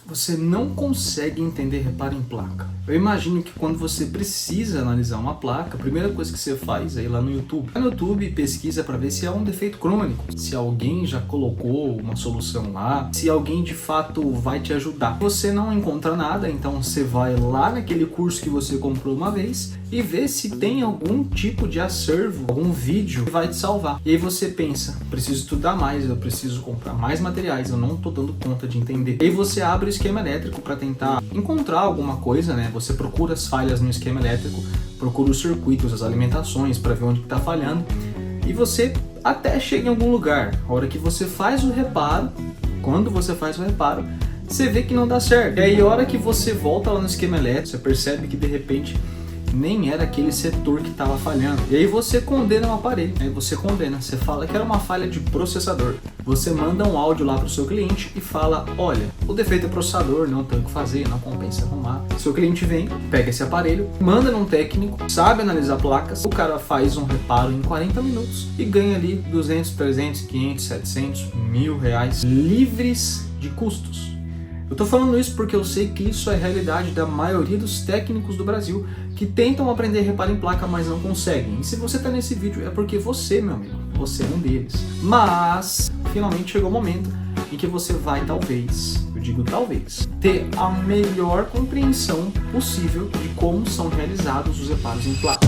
Você não consegue entender reparo em placa. Eu imagino que quando você precisa analisar uma placa, a primeira coisa que você faz é ir lá no YouTube. Vai no YouTube e pesquisa para ver se é um defeito crônico, se alguém já colocou uma solução lá, se alguém de fato vai te ajudar. Você não encontra nada, então você vai lá naquele curso que você comprou uma vez e vê se tem algum tipo de acervo, algum vídeo que vai te salvar. E aí você pensa, preciso estudar mais, eu preciso comprar mais materiais, eu não estou dando conta de entender. E aí você abre o esquema elétrico para tentar encontrar alguma coisa, né? Você procura as falhas no esquema elétrico, procura os circuitos, as alimentações para ver onde está falhando e você até chega em algum lugar. A hora que você faz o reparo, quando você faz o reparo, você vê que não dá certo. E aí a hora que você volta lá no esquema elétrico, você percebe que de repente nem era aquele setor que estava falhando. E aí você condena o aparelho, aí você condena, você fala que era uma falha de processador. Você manda um áudio lá para o seu cliente e fala, olha, o defeito é processador, não tem o que fazer, não compensa arrumar. Seu cliente vem, pega esse aparelho, manda num técnico, sabe analisar placas, o cara faz um reparo em 40 minutos e ganha ali 200, 300, 500, 700, R$1.000 livres de custos. Eu tô falando isso porque eu sei que isso é a realidade da maioria dos técnicos do Brasil que tentam aprender reparo em placa, mas não conseguem. E se você tá nesse vídeo é porque você, meu amigo, você é um deles. Mas, finalmente chegou o momento em que você vai, talvez, eu digo talvez, ter a melhor compreensão possível de como são realizados os reparos em placa.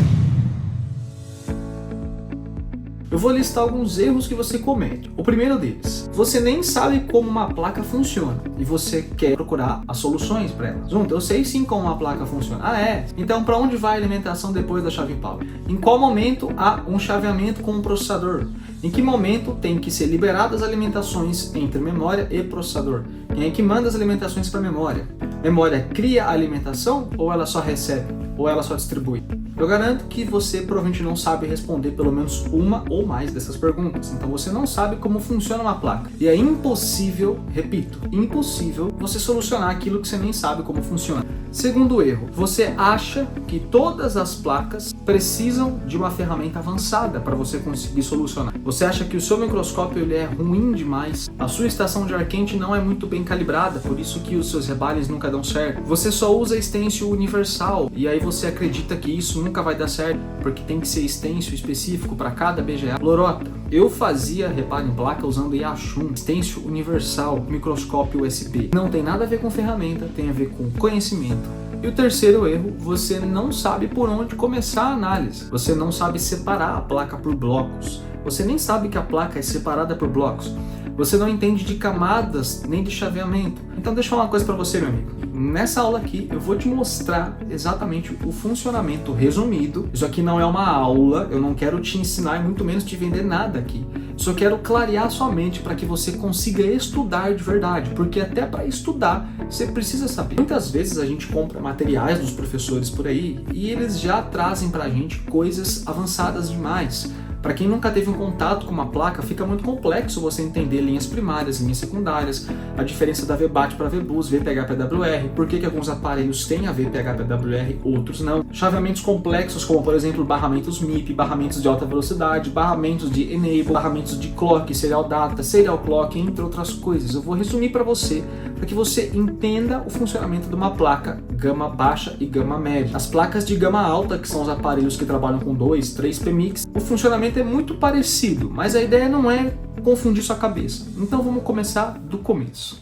Eu vou listar alguns erros que você comete. O primeiro deles, você nem sabe como uma placa funciona e você quer procurar as soluções para ela. Eu sei sim como uma placa funciona. Ah, é? Então para onde vai a alimentação depois da chave power? Em qual momento há um chaveamento com o processador? Em que momento tem que ser liberadas as alimentações entre memória e processador? Quem é que manda as alimentações para a memória? Memória cria a alimentação ou ela só recebe? Ou ela só distribui? Eu garanto que você provavelmente não sabe responder pelo menos uma ou mais dessas perguntas. Então você não sabe como funciona uma placa. E é impossível, repito, impossível você solucionar aquilo que você nem sabe como funciona. Segundo erro, você acha que todas as placas precisam de uma ferramenta avançada para você conseguir solucionar. Você acha que o seu microscópio ele é ruim demais, a sua estação de ar quente não é muito bem calibrada, por isso que os seus rebares nunca dão certo. Você só usa estêncil universal e aí você acredita que isso nunca vai dar certo, porque tem que ser estêncil específico para cada BGA. Lorota, eu fazia reparo em placa usando Yachun, estêncil universal, microscópio USB. Não tem nada a ver com ferramenta, tem a ver com conhecimento. E o terceiro erro, você não sabe por onde começar a análise. Você não sabe separar a placa por blocos. Você nem sabe que a placa é separada por blocos. Você não entende de camadas nem de chaveamento. Então deixa eu falar uma coisa para você, meu amigo. Nessa aula aqui eu vou te mostrar exatamente o funcionamento resumido. Isso aqui não é uma aula, eu não quero te ensinar e muito menos te vender nada aqui. Só quero clarear sua mente para que você consiga estudar de verdade, porque até para estudar você precisa saber. Muitas vezes a gente compra materiais dos professores por aí e eles já trazem para a gente coisas avançadas demais. Para quem nunca teve um contato com uma placa, fica muito complexo você entender linhas primárias, linhas secundárias, a diferença da VBAT para VBus, VPH-PWR, por que alguns aparelhos têm a VPH-PWR, outros não. Chaveamentos complexos como, por exemplo, barramentos MIP, barramentos de alta velocidade, barramentos de Enable, barramentos de Clock, Serial Data, Serial Clock, entre outras coisas. Eu vou resumir para você que você entenda o funcionamento de uma placa gama baixa e gama média. As placas de gama alta, que são os aparelhos que trabalham com 2, 3 PMICs, o funcionamento é muito parecido, mas a ideia não é confundir sua cabeça. Então vamos começar do começo.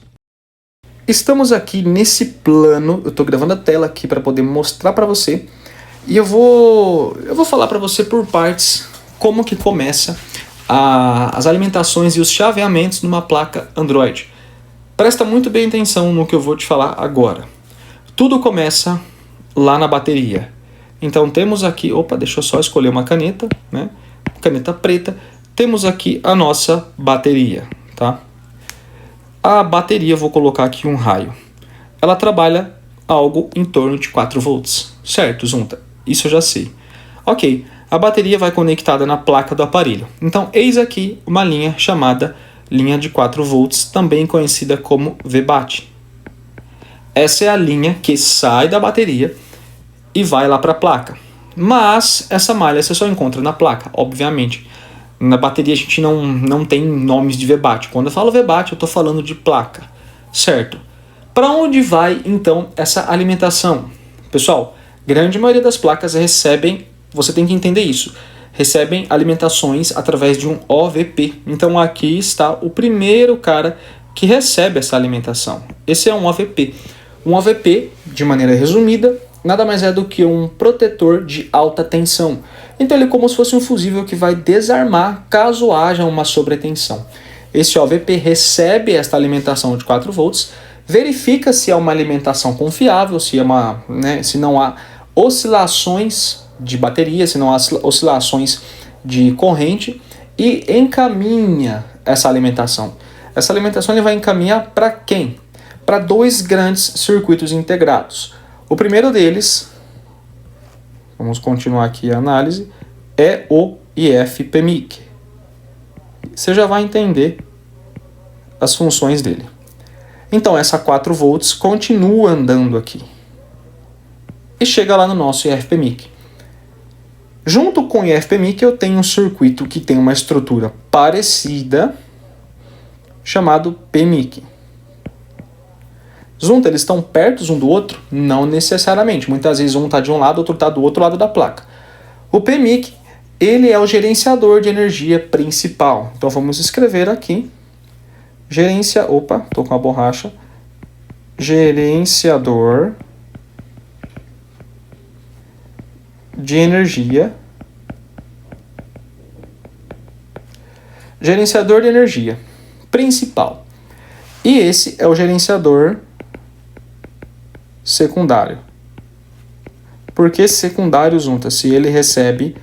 Estamos aqui nesse plano, eu estou gravando a tela aqui para poder mostrar para você, e eu vou falar para você por partes como que começa as alimentações e os chaveamentos numa placa Android. Presta muito bem atenção no que eu vou te falar agora. Tudo começa lá na bateria. Então temos aqui, deixa eu só escolher uma caneta, né? Caneta preta. Temos aqui a nossa bateria, tá? A bateria, eu vou colocar aqui um raio. Ela trabalha algo em torno de 4 volts, certo, Zunta? Isso eu já sei. Ok, a bateria vai conectada na placa do aparelho. Então eis aqui uma linha chamada linha de 4 volts, também conhecida como VBAT. Essa é a linha que sai da bateria e vai lá para a placa. Mas essa malha você só encontra na placa, obviamente. Na bateria a gente não tem nomes de VBAT. Quando eu falo VBAT, eu estou falando de placa, certo? Para onde vai então essa alimentação? Pessoal, grande maioria das placas recebem, você tem que entender isso, recebem alimentações através de um OVP. Então aqui está o primeiro cara que recebe essa alimentação. Esse é um OVP. Um OVP, de maneira resumida, nada mais é do que um protetor de alta tensão. Então ele é como se fosse um fusível que vai desarmar caso haja uma sobretensão. Esse OVP recebe esta alimentação de 4 volts, verifica se é uma alimentação confiável, se não há oscilações de bateria, se não há oscilações de corrente, e encaminha essa alimentação. Essa alimentação ele vai encaminhar para quem? Para 2 grandes circuitos integrados. O primeiro deles, vamos continuar aqui a análise, é o IF-PMIC. Você já vai entender as funções dele. Então essa 4 volts continua andando aqui e chega lá no nosso IF-PMIC. Junto com o IF-PMIC eu tenho um circuito que tem uma estrutura parecida, chamado PMIC. Junto, eles estão perto um do outro? Não necessariamente. Muitas vezes um está de um lado, outro está do outro lado da placa. O PMIC, ele é o gerenciador de energia principal. Então vamos escrever aqui. Estou com a borracha. Gerenciador de energia. Gerenciador de energia principal. E esse é o gerenciador secundário. Por que secundário, Zunta? Se ele recebe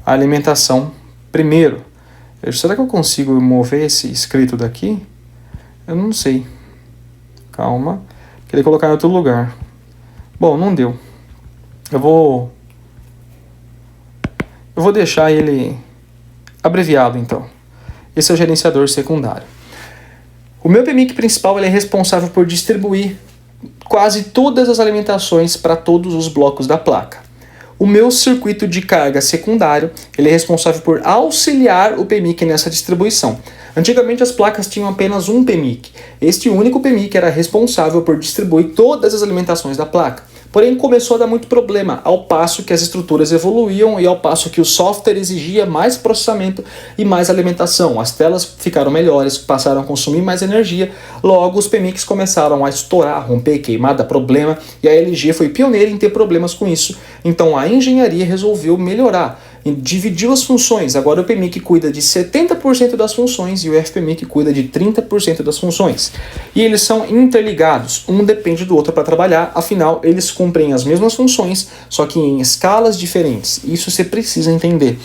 a alimentação primeiro. Será que eu consigo mover esse escrito daqui? Eu não sei. Calma. Queria colocar em outro lugar. Bom, não deu. Eu vou deixar ele abreviado, então. Esse é o gerenciador secundário. O meu PMIC principal ele é responsável por distribuir quase todas as alimentações para todos os blocos da placa. O meu circuito de carga secundário ele é responsável por auxiliar o PMIC nessa distribuição. Antigamente as placas tinham apenas um PMIC. Este único PMIC era responsável por distribuir todas as alimentações da placa. Porém, começou a dar muito problema, ao passo que as estruturas evoluíam e ao passo que o software exigia mais processamento e mais alimentação. As telas ficaram melhores, passaram a consumir mais energia, logo os PMICs começaram a estourar, romper, queimar, dar problema, e a LG foi pioneira em ter problemas com isso. Então a engenharia resolveu melhorar, dividiu as funções. Agora o PMIC cuida de 70% das funções e o FPMIC cuida de 30% das funções. E eles são interligados, um depende do outro para trabalhar, afinal eles cumprem as mesmas funções, só que em escalas diferentes. Isso você precisa entender.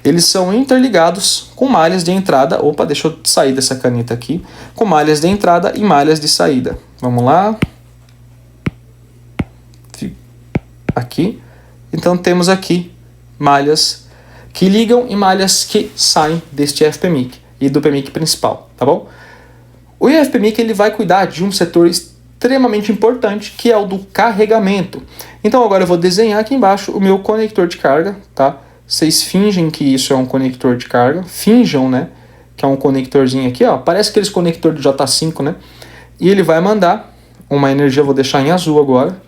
Eles são interligados com malhas de entrada. Opa, deixa eu sair dessa caneta aqui. Com malhas de entrada e malhas de saída. Vamos lá. Aqui. Então temos aqui malhas que ligam e malhas que saem deste FPMIC e do PMIC principal, tá bom? O IFPMIC ele vai cuidar de um setor extremamente importante, que é o do carregamento. Então agora eu vou desenhar aqui embaixo o meu conector de carga, tá? Vocês fingem que isso é um conector de carga, finjam, né? Que é um conectorzinho aqui, ó. Parece aqueles conector do J5, né? E ele vai mandar uma energia, eu vou deixar em azul agora.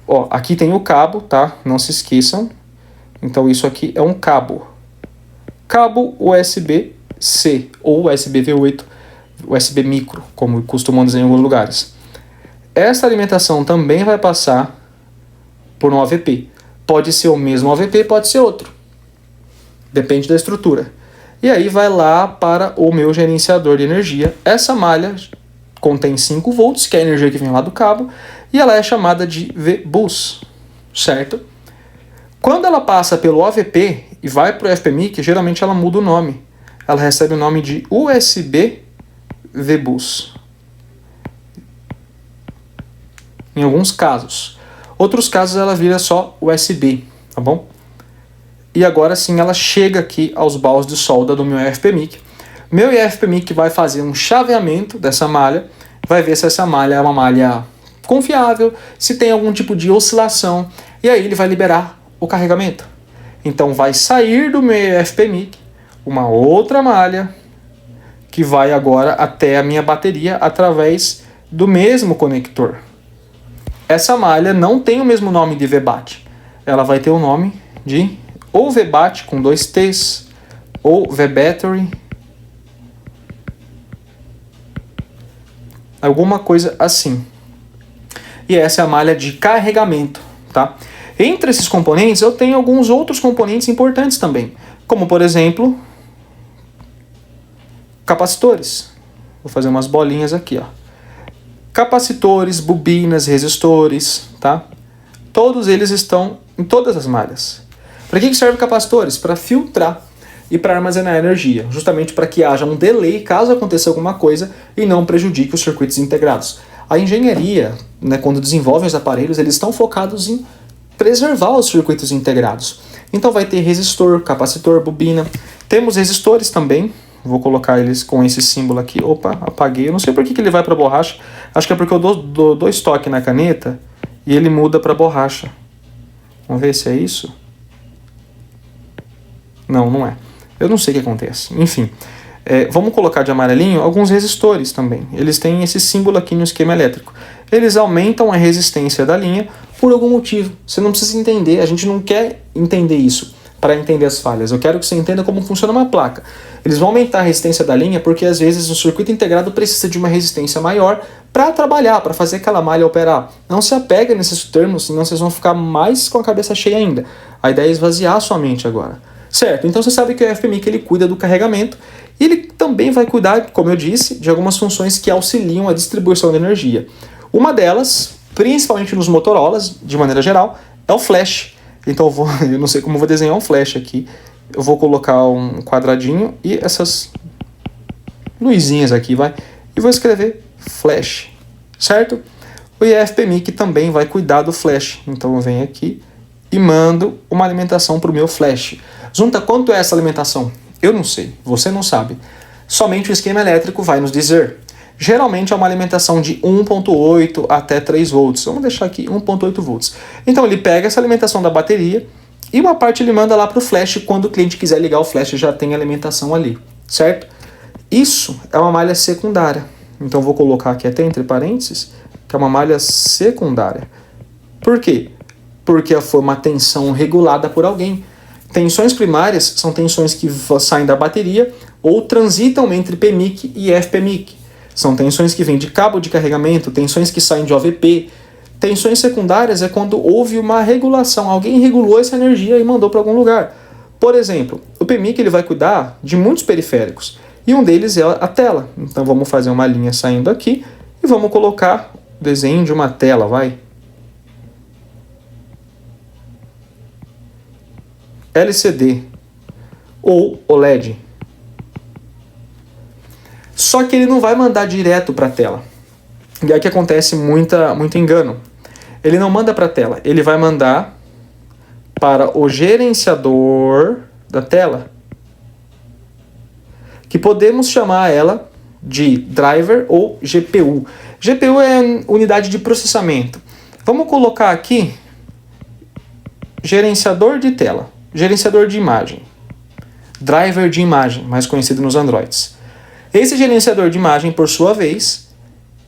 Ó, aqui tem o cabo, tá? Não se esqueçam. Então isso aqui é um cabo. Cabo USB-C ou USB V8, USB micro, como costumam dizer em alguns lugares. Essa alimentação também vai passar por um AVP. Pode ser o mesmo AVP, pode ser outro. Depende da estrutura. E aí vai lá para o meu gerenciador de energia. Essa malha contém 5 volts, que é a energia que vem lá do cabo, e ela é chamada de VBus, certo? Quando ela passa pelo AVP e vai para o FPMIC, geralmente ela muda o nome. Ela recebe o nome de USB VBus. Em alguns casos. Outros casos ela vira só USB, tá bom? E agora sim ela chega aqui aos baús de solda do meu FPMIC. Meu IFPMIC vai fazer um chaveamento dessa malha, vai ver se essa malha é uma malha confiável, se tem algum tipo de oscilação, e aí ele vai liberar o carregamento. Então vai sair do meu FPMIC uma outra malha que vai agora até a minha bateria através do mesmo conector. Essa malha não tem o mesmo nome de VBAT. Ela vai ter o nome de ou VBAT com 2 T's, ou VBattery, alguma coisa assim. E essa é a malha de carregamento, tá? Entre esses componentes eu tenho alguns outros componentes importantes também, como por exemplo, capacitores. Vou fazer umas bolinhas aqui, ó. Capacitores, bobinas, resistores, tá? Todos eles estão em todas as malhas. Para que servem capacitores? Para filtrar e para armazenar energia, justamente para que haja um delay caso aconteça alguma coisa e não prejudique os circuitos integrados. A engenharia, né, quando desenvolve os aparelhos, eles estão focados em preservar os circuitos integrados. Então vai ter resistor, capacitor, bobina. Temos resistores também. Vou colocar eles com esse símbolo aqui. Opa, apaguei. Eu não sei por que ele vai para borracha. Acho que é porque eu dou estoque na caneta e ele muda para borracha. Vamos ver se é isso. Não, não é. Eu não sei o que acontece. Enfim, vamos colocar de amarelinho alguns resistores também. Eles têm esse símbolo aqui no esquema elétrico. Eles aumentam a resistência da linha por algum motivo. Você não precisa entender. A gente não quer entender isso para entender as falhas. Eu quero que você entenda como funciona uma placa. Eles vão aumentar a resistência da linha porque às vezes o circuito integrado precisa de uma resistência maior para trabalhar, para fazer aquela malha operar. Não se apega nesses termos, senão vocês vão ficar mais com a cabeça cheia ainda. A ideia é esvaziar a sua mente agora. Certo, então você sabe que o FPMIC ele cuida do carregamento e ele também vai cuidar, como eu disse, de algumas funções que auxiliam a distribuição de energia. Uma delas, principalmente nos Motorolas, de maneira geral, é o flash. Então eu não sei como eu vou desenhar um flash aqui. Eu vou colocar um quadradinho e essas luzinhas aqui, vai. E vou escrever flash, certo? O IFPMIC também vai cuidar do flash. Então eu venho aqui e mando uma alimentação para o meu flash. Junta, quanto é essa alimentação? Eu não sei, você não sabe. Somente o esquema elétrico vai nos dizer. Geralmente é uma alimentação de 1.8 até 3 volts. Vamos deixar aqui 1.8 volts. Então ele pega essa alimentação da bateria e uma parte ele manda lá para o flash. Quando o cliente quiser ligar o flash já tem alimentação ali, certo? Isso é uma malha secundária. Então vou colocar aqui até entre parênteses que é uma malha secundária. Por quê? Porque foi uma tensão regulada por alguém. Tensões primárias são tensões que saem da bateria ou transitam entre PMIC e FPMIC. São tensões que vêm de cabo de carregamento, tensões que saem de OVP. Tensões secundárias é quando houve uma regulação, alguém regulou essa energia e mandou para algum lugar. Por exemplo, o PMIC ele vai cuidar de muitos periféricos e um deles é a tela. Então vamos fazer uma linha saindo aqui e vamos colocar o desenho de uma tela, vai. LCD ou OLED. Só que ele não vai mandar direto para a tela. E aí que acontece muito engano. Ele não manda para a tela, ele vai mandar para o gerenciador da tela, que podemos chamar ela de driver ou GPU. GPU é unidade de processamento. Vamos colocar aqui gerenciador de tela, gerenciador de imagem, driver de imagem, mais conhecido nos Androids. Esse gerenciador de imagem, por sua vez,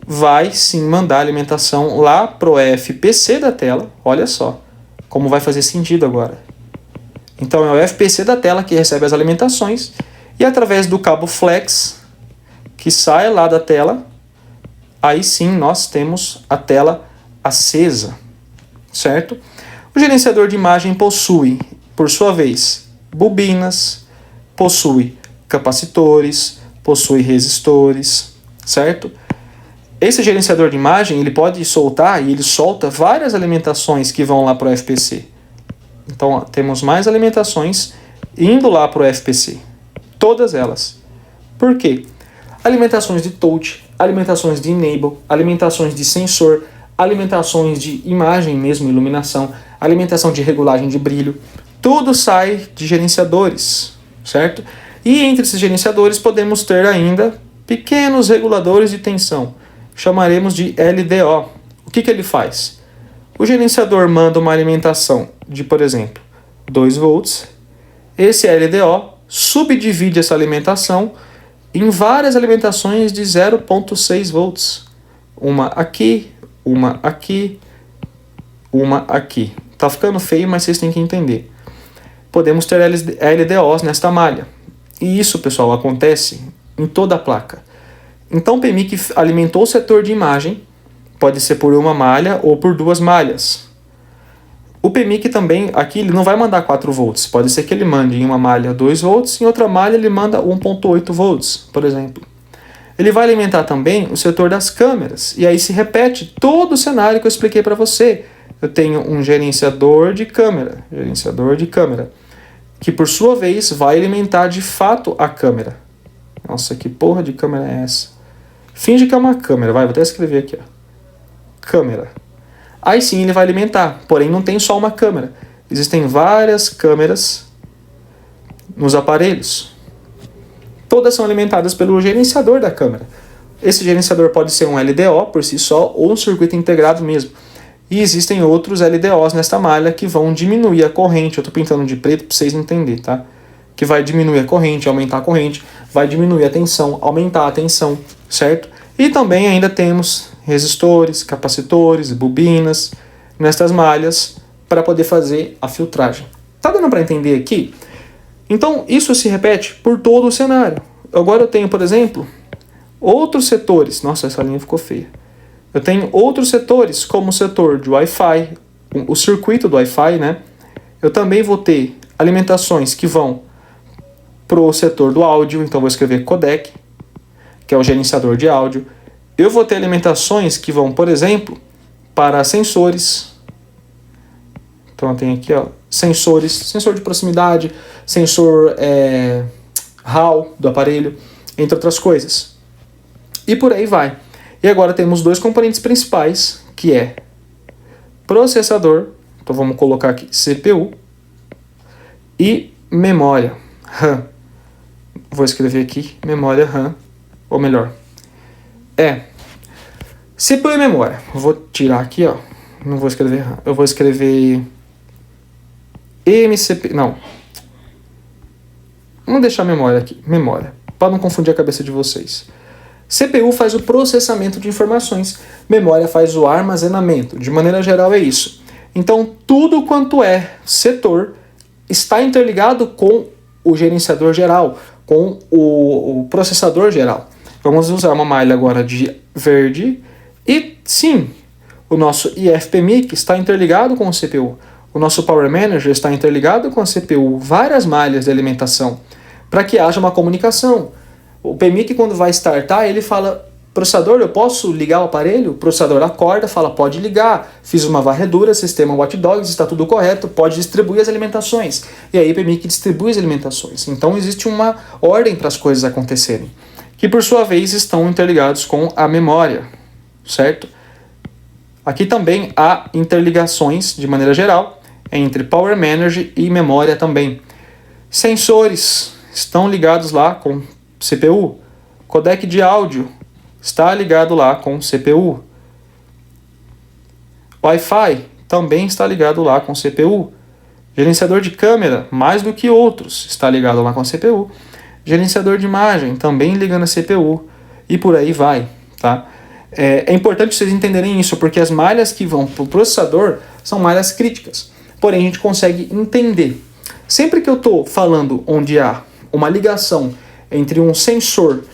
vai sim mandar alimentação lá para o FPC da tela. Olha só como vai fazer sentido agora. Então é o FPC da tela que recebe as alimentações e através do cabo flex que sai lá da tela, aí sim nós temos a tela acesa, certo? O gerenciador de imagem possui, por sua vez, bobinas, possui capacitores, possui resistores, certo? Esse gerenciador de imagem ele pode soltar e ele solta várias alimentações que vão lá para o FPC. Então ó, temos mais alimentações indo lá para o FPC. Todas elas. Por quê? Alimentações de touch, alimentações de enable, alimentações de sensor, alimentações de imagem mesmo, iluminação, alimentação de regulagem de brilho. Tudo sai de gerenciadores, certo? E entre esses gerenciadores podemos ter ainda pequenos reguladores de tensão. Chamaremos de LDO. O que ele faz? O gerenciador manda uma alimentação de, por exemplo, 2 volts. Esse LDO subdivide essa alimentação em várias alimentações de 0,6 volts. uma aqui, uma aqui, uma aqui. Tá ficando feio, mas vocês têm que entender. Podemos ter LDOs nesta malha. E isso, pessoal, acontece em toda a placa. Então o PMIC alimentou o setor de imagem, pode ser por uma malha ou por duas malhas. O PMIC também, aqui ele não vai mandar 4 volts, pode ser que ele mande em uma malha 2 volts, em outra malha ele manda 1.8 volts, por exemplo. Ele vai alimentar também o setor das câmeras, e aí se repete todo o cenário que eu expliquei para você. Eu tenho um gerenciador de câmera, que por sua vez vai alimentar de fato a câmera. Nossa, que porra de câmera é essa? Finge que é uma câmera, vou até escrever aqui, ó. Câmera. Aí sim ele vai alimentar, porém não tem só uma câmera. Existem várias câmeras nos aparelhos. Todas são alimentadas pelo gerenciador da câmera. Esse gerenciador pode ser um LDO por si só ou um circuito integrado mesmo. E existem outros LDOs nesta malha que vão diminuir a corrente. Eu estou pintando de preto para vocês entenderem, tá? Que vai diminuir a corrente, aumentar a corrente, vai diminuir a tensão, aumentar a tensão, certo? E também ainda temos resistores, capacitores, bobinas nestas malhas para poder fazer a filtragem. Tá dando para entender aqui? Então isso se repete por todo o cenário. Agora eu tenho, por exemplo, outros setores. Nossa, essa linha ficou feia. Eu tenho outros setores, como o setor de Wi-Fi, o circuito do Wi-Fi, né? Eu também vou ter alimentações que vão para o setor do áudio, então vou escrever codec, que é o gerenciador de áudio. Eu vou ter alimentações que vão, por exemplo, para sensores. Então eu tenho aqui, ó, sensores, sensor de proximidade, sensor RAW do aparelho, entre outras coisas. E por aí vai. E agora temos dois componentes principais, que é processador, então vamos colocar aqui CPU, e memória RAM. Vou escrever aqui memória RAM, ou melhor, CPU e memória. Vou tirar aqui, ó, não vou escrever RAM, eu vou escrever MCP, não. Vamos deixar memória aqui, memória, para não confundir a cabeça de vocês. CPU faz o processamento de informações, memória faz o armazenamento. De maneira geral é isso. Então tudo quanto é setor está interligado com o gerenciador geral, com o processador geral. Vamos usar uma malha agora de verde e sim, o nosso IFPMIC está interligado com o CPU. O nosso Power Manager está interligado com a CPU, várias malhas de alimentação, para que haja uma comunicação. O PMIC, quando vai startar, ele fala: processador, eu posso ligar o aparelho? O processador acorda, fala: pode ligar, fiz uma varredura, sistema Watchdogs, está tudo correto, pode distribuir as alimentações. E aí o PMIC distribui as alimentações. Então existe uma ordem para as coisas acontecerem, que por sua vez estão interligados com a memória, certo? Aqui também há interligações, de maneira geral, entre Power Manager e memória também. Sensores estão ligados lá com CPU. Codec de áudio está ligado lá com CPU. Wi-Fi também está ligado lá com CPU. Gerenciador de câmera, mais do que outros, está ligado lá com CPU. Gerenciador de imagem também liga na CPU. E por aí vai, tá? É importante vocês entenderem isso, porque as malhas que vão para o processador são malhas críticas. Porém, a gente consegue entender. Sempre que eu estou falando onde há uma ligação entre um sensor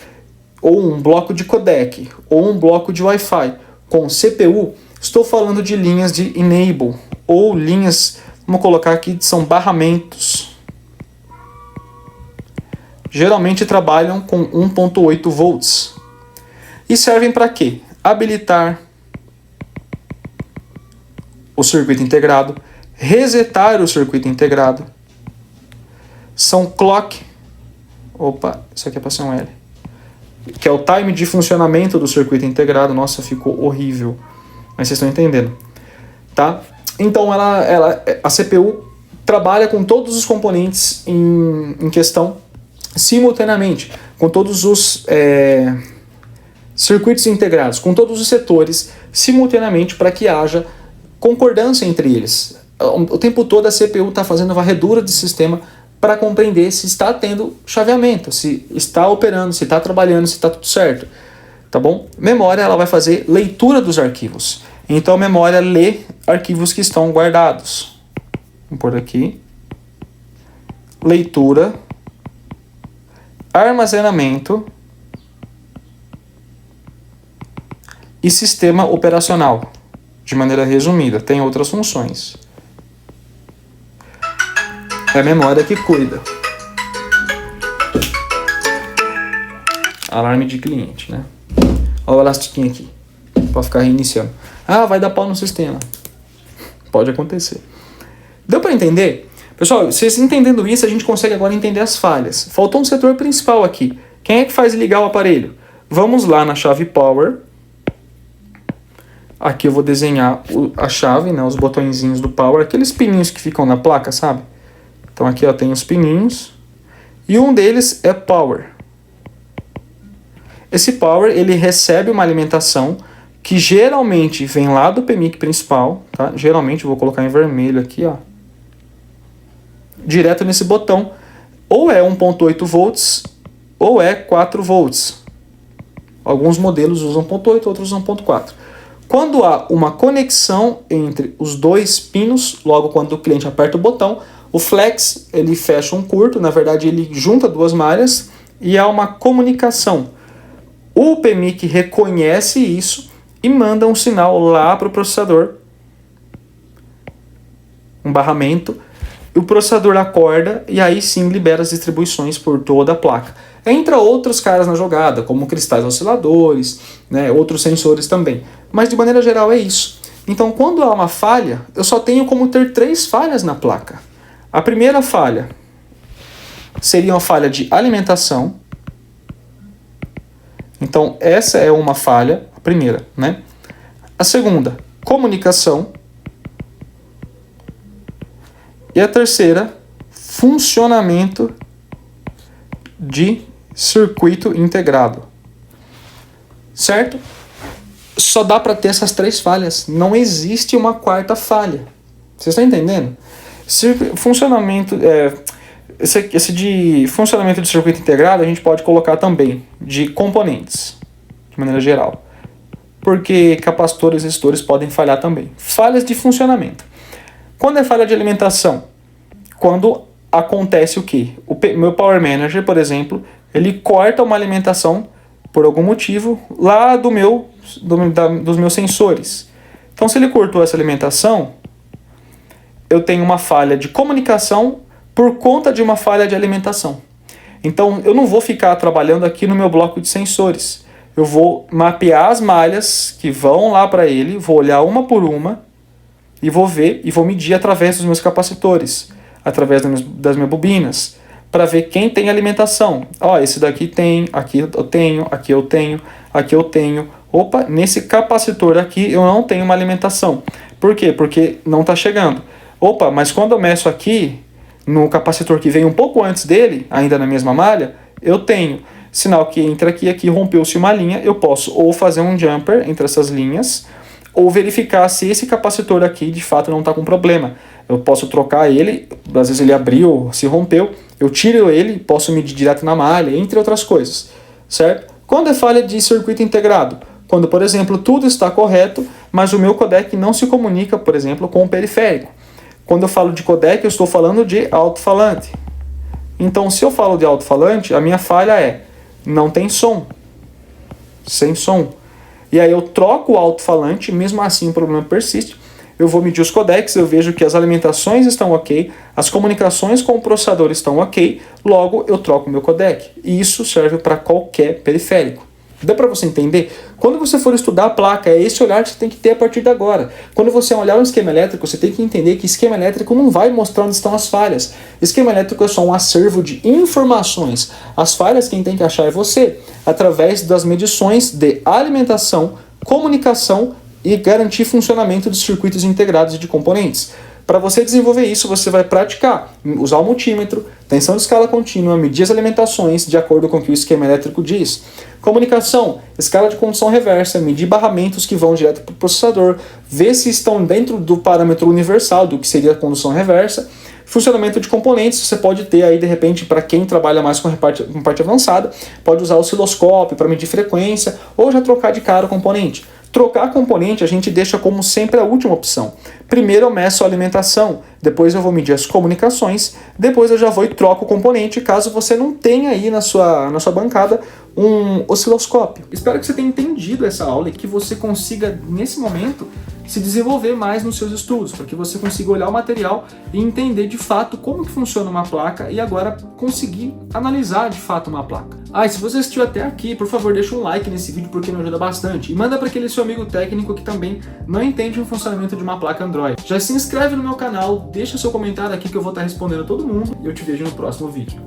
ou um bloco de codec ou um bloco de Wi-Fi com CPU, estou falando de linhas de enable ou linhas, vamos colocar aqui, são barramentos. Geralmente trabalham com 1.8 volts. E servem para quê? Habilitar o circuito integrado, resetar o circuito integrado. São clock. Opa, isso aqui é para ser um L. Que é o time de funcionamento do circuito integrado. Nossa, ficou horrível. Mas vocês estão entendendo, tá? Então a CPU trabalha com todos os componentes em questão simultaneamente, com todos os circuitos integrados, com todos os setores simultaneamente, para que haja concordância entre eles. O tempo todo a CPU está fazendo varredura de sistema para compreender se está tendo chaveamento, se está operando, se está trabalhando, se está tudo certo. tá bom? Memória, ela vai fazer leitura dos arquivos. Então, a memória lê arquivos que estão guardados. Vamos pôr aqui. Leitura, armazenamento e sistema operacional. De maneira resumida, tem outras funções. É a memória que cuida. Alarme de cliente, né? Olha o elastiquinho aqui, para ficar reiniciando. Ah, vai dar pau no sistema. Pode acontecer. Deu para entender? Pessoal, vocês entendendo isso, a gente consegue agora entender as falhas. Faltou um setor principal aqui. Quem é que faz ligar o aparelho? Vamos lá na chave Power. Aqui eu vou desenhar a chave, né, os botõezinhos do Power, aqueles pininhos que ficam na placa, sabe? Então aqui ó, tem os pininhos. E um deles é Power. Esse Power, ele recebe uma alimentação que geralmente vem lá do PMIC principal, tá? Geralmente, vou colocar em vermelho aqui, ó. Direto nesse botão. Ou é 1.8 volts, ou é 4 volts. Alguns modelos usam 1.8, outros usam 1.4. Quando há uma conexão entre os dois pinos, logo quando o cliente aperta o botão, o flex, ele fecha um curto, na verdade ele junta duas malhas e há uma comunicação. O PMIC reconhece isso e manda um sinal lá para o processador, um barramento, e o processador acorda e aí sim libera as distribuições por toda a placa. Entra outros caras na jogada, como cristais osciladores, né, outros sensores também. Mas de maneira geral é isso. Então quando há uma falha, eu só tenho como ter 3 falhas na placa. A primeira falha seria uma falha de alimentação. Então essa é uma falha, a primeira, né? A segunda, comunicação. E a terceira, funcionamento de circuito integrado. Certo? Só dá para ter essas 3 falhas. Não existe uma quarta falha. Vocês estão entendendo? Funcionamento, esse de funcionamento de circuito integrado a gente pode colocar também de componentes, de maneira geral. Porque capacitores e resistores podem falhar também. Falhas de funcionamento. Quando é falha de alimentação? Quando acontece o quê? O meu Power Manager, por exemplo, ele corta uma alimentação por algum motivo lá dos meus sensores. Então, se ele cortou essa alimentação, eu tenho uma falha de comunicação por conta de uma falha de alimentação. Então, eu não vou ficar trabalhando aqui no meu bloco de sensores. Eu vou mapear as malhas que vão lá para ele, vou olhar uma por uma e vou ver e vou medir através dos meus capacitores, através das minhas bobinas, para ver quem tem alimentação. Ó, esse daqui tem, aqui eu tenho, aqui eu tenho, aqui eu tenho. Opa, nesse capacitor aqui eu não tenho uma alimentação. Por quê? Porque não está chegando. Opa, mas quando eu meço aqui, no capacitor que vem um pouco antes dele, ainda na mesma malha, eu tenho. Sinal que entra aqui, aqui rompeu-se uma linha, eu posso ou fazer um jumper entre essas linhas, ou verificar se esse capacitor aqui de fato não está com problema. Eu posso trocar ele, às vezes ele abriu, se rompeu, eu tiro ele, posso medir direto na malha, entre outras coisas, certo? Quando é falha de circuito integrado? Quando, por exemplo, tudo está correto, mas o meu codec não se comunica, por exemplo, com o periférico. Quando eu falo de codec, eu estou falando de alto-falante. Então, se eu falo de alto-falante, a minha falha é, não tem som, sem som. E aí eu troco o alto-falante, mesmo assim o problema persiste. Eu vou medir os codecs, eu vejo que as alimentações estão ok, as comunicações com o processador estão ok, logo eu troco o meu codec. E isso serve para qualquer periférico. Dá para você entender? Quando você for estudar a placa, é esse olhar que você tem que ter a partir de agora. Quando você olhar um esquema elétrico, você tem que entender que esquema elétrico não vai mostrar onde estão as falhas. Esquema elétrico é só um acervo de informações. As falhas quem tem que achar é você, através das medições de alimentação, comunicação e garantir funcionamento de circuitos integrados e de componentes. Para você desenvolver isso, você vai praticar, usar o multímetro, tensão de escala contínua, medir as alimentações de acordo com o que o esquema elétrico diz. Comunicação, escala de condução reversa, medir barramentos que vão direto para o processador, ver se estão dentro do parâmetro universal do que seria a condução reversa. Funcionamento de componentes, você pode ter aí, de repente, para quem trabalha mais com parte avançada, pode usar o osciloscópio para medir frequência, ou já trocar de cara o componente. Trocar componente a gente deixa como sempre a última opção. Primeiro eu meço a alimentação, depois eu vou medir as comunicações, depois eu já vou e troco o componente, caso você não tenha aí na sua bancada um osciloscópio. Espero que você tenha entendido essa aula e que você consiga, nesse momento, se desenvolver mais nos seus estudos, para que você consiga olhar o material e entender de fato como que funciona uma placa e agora conseguir analisar de fato uma placa. E se você assistiu até aqui, por favor, deixa um like nesse vídeo porque me ajuda bastante. E manda para aquele seu amigo técnico que também não entende o funcionamento de uma placa Android. Já se inscreve no meu canal, deixa seu comentário aqui que eu vou estar respondendo a todo mundo e eu te vejo no próximo vídeo.